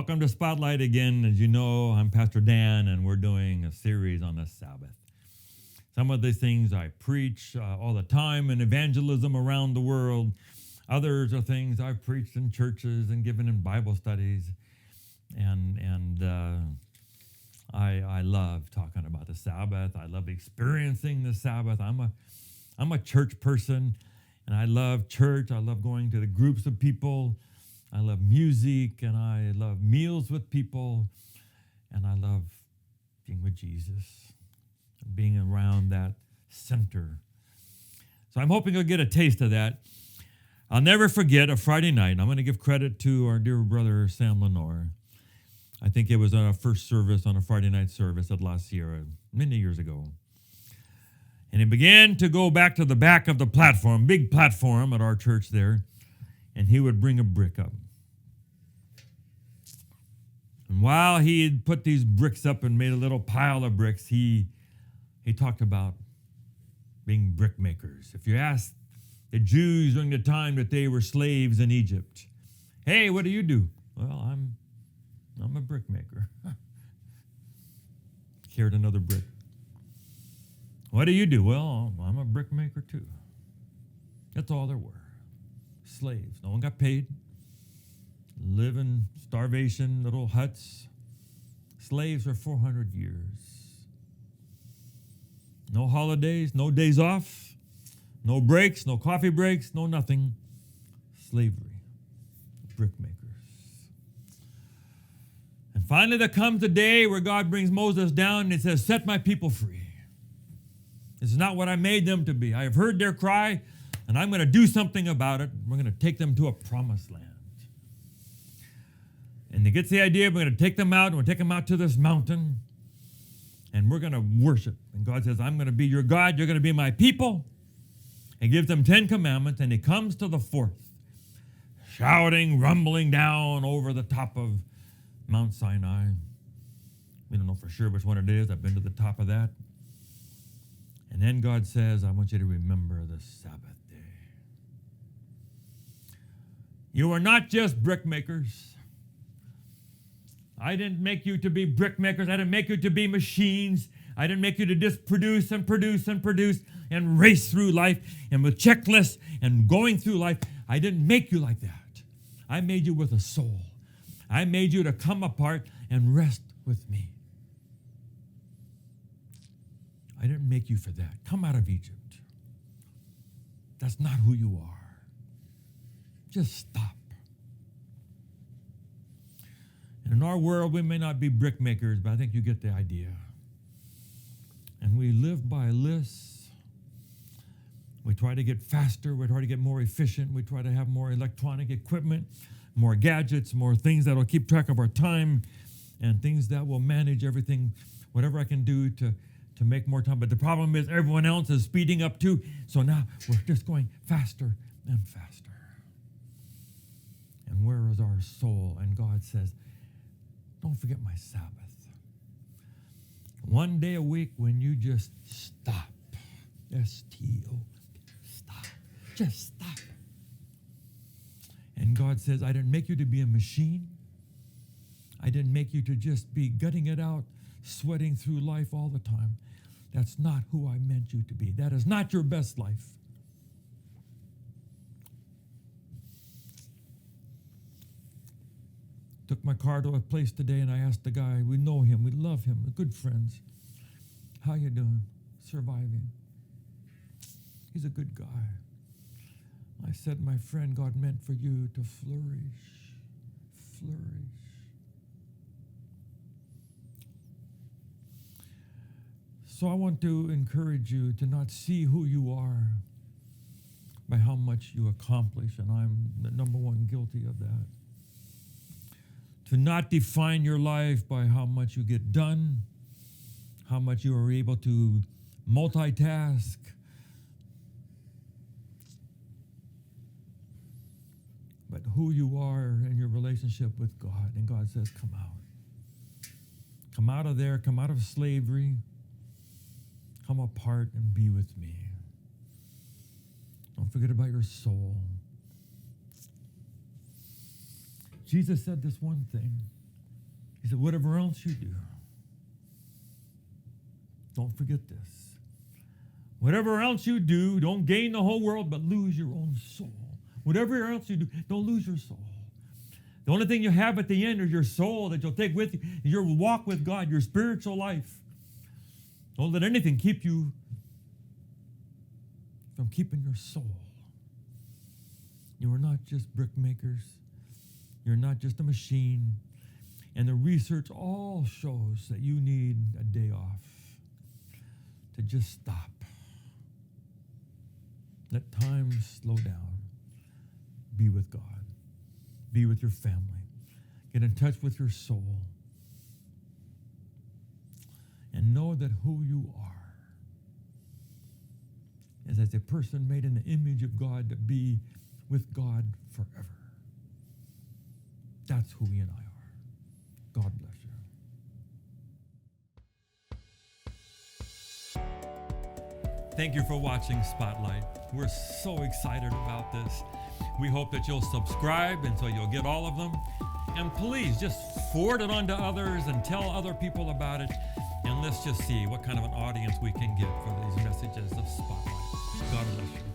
Welcome to Spotlight again. As you know, I'm Pastor Dan, and we're doing a series on the Sabbath. Some of the things I preach all the time in evangelism around the world. Others are things I've preached in churches and given in Bible studies. And I love talking about the Sabbath. I love experiencing the Sabbath. I'm a church person, and I love church. I love going to the groups of people. I love music, and I love meals with people, and I love being with Jesus, and being around that center. So I'm hoping you'll get a taste of that. I'll never forget a Friday night. I'm going to give credit to our dear brother, Sam Lenore. I think it was on our first service, on a Friday night service at La Sierra, many years ago. And he began to go back to the back of the platform, big platform at our church there, and he would bring a brick up. And while he had put these bricks up and made a little pile of bricks, he talked about being brick makers. If you ask the Jews during the time that they were slaves in Egypt, hey, what do you do? Well, I'm a brick maker. Carried another brick. What do you do? Well, I'm a brick maker too. That's all there were. Slaves. No one got paid. Live in starvation, little huts. Slaves for 400 years. No holidays, no days off, no breaks, no coffee breaks, no nothing. Slavery. Brick makers. And finally there comes a day where God brings Moses down and he says, set my people free. This is not what I made them to be. I have heard their cry, and I'm going to do something about it. We're going to take them to a promised land. And he gets the idea, we're going to take them out, and we'll take them out to this mountain, and we're going to worship. And God says, I'm going to be your God, you're going to be my people. He gives them 10 commandments, and he comes to the fourth, shouting, rumbling down over the top of Mount Sinai. We don't know for sure which one it is. I've been to the top of that. And then God says, I want you to remember the Sabbath day. You are not just brick makers. I didn't make you to be brick makers. I didn't make you to be machines. I didn't make you to just produce and produce and produce and race through life and with checklists and going through life. I didn't make you like that. I made you with a soul. I made you to come apart and rest with me. I didn't make you for that. Come out of Egypt. That's not who you are. Just stop. And in our world, we may not be brick makers, but I think you get the idea. And we live by lists. We try to get faster. We try to get more efficient. We try to have more electronic equipment, more gadgets, more things that will keep track of our time, and things that will manage everything, whatever I can do to make more time. But the problem is everyone else is speeding up too. So now we're just going faster and faster. And where is our soul? And God says, don't forget my Sabbath. One day a week when you just stop. S-T-O. Stop. Just stop. And God says, I didn't make you to be a machine. I didn't make you to just be gutting it out, sweating through life all the time. That's not who I meant you to be. That is not your best life. Took my car to a place today and I asked the guy, we know him, we love him, we're good friends. How you doing? Surviving. He's a good guy. I said, my friend, God meant for you to flourish. Flourish. So I want to encourage you to not see who you are by how much you accomplish, and I'm the number one guilty of that. To not define your life by how much you get done, how much you are able to multitask. But who you are in your relationship with God. And God says, come out. Come out of there, come out of slavery. Come apart and be with me. Don't forget about your soul. Jesus said this one thing. He said, whatever else you do, don't forget this. Whatever else you do, don't gain the whole world, but lose your own soul. Whatever else you do, don't lose your soul. The only thing you have at the end is your soul that you'll take with you, your walk with God, your spiritual life. Don't let anything keep you from keeping your soul. You are not just brick makers. You're not just a machine. And the research all shows that you need a day off to just stop. Let time slow down. Be with God. Be with your family. Get in touch with your soul. And know that who you are is as a person made in the image of God to be with God forever. That's who he and I are. God bless you. Thank you for watching Spotlight. We're so excited about this. We hope that you'll subscribe and so you'll get all of them. And please just forward it on to others and tell other people about it. And let's just see what kind of an audience we can get for these messages of Spotlight. God bless you.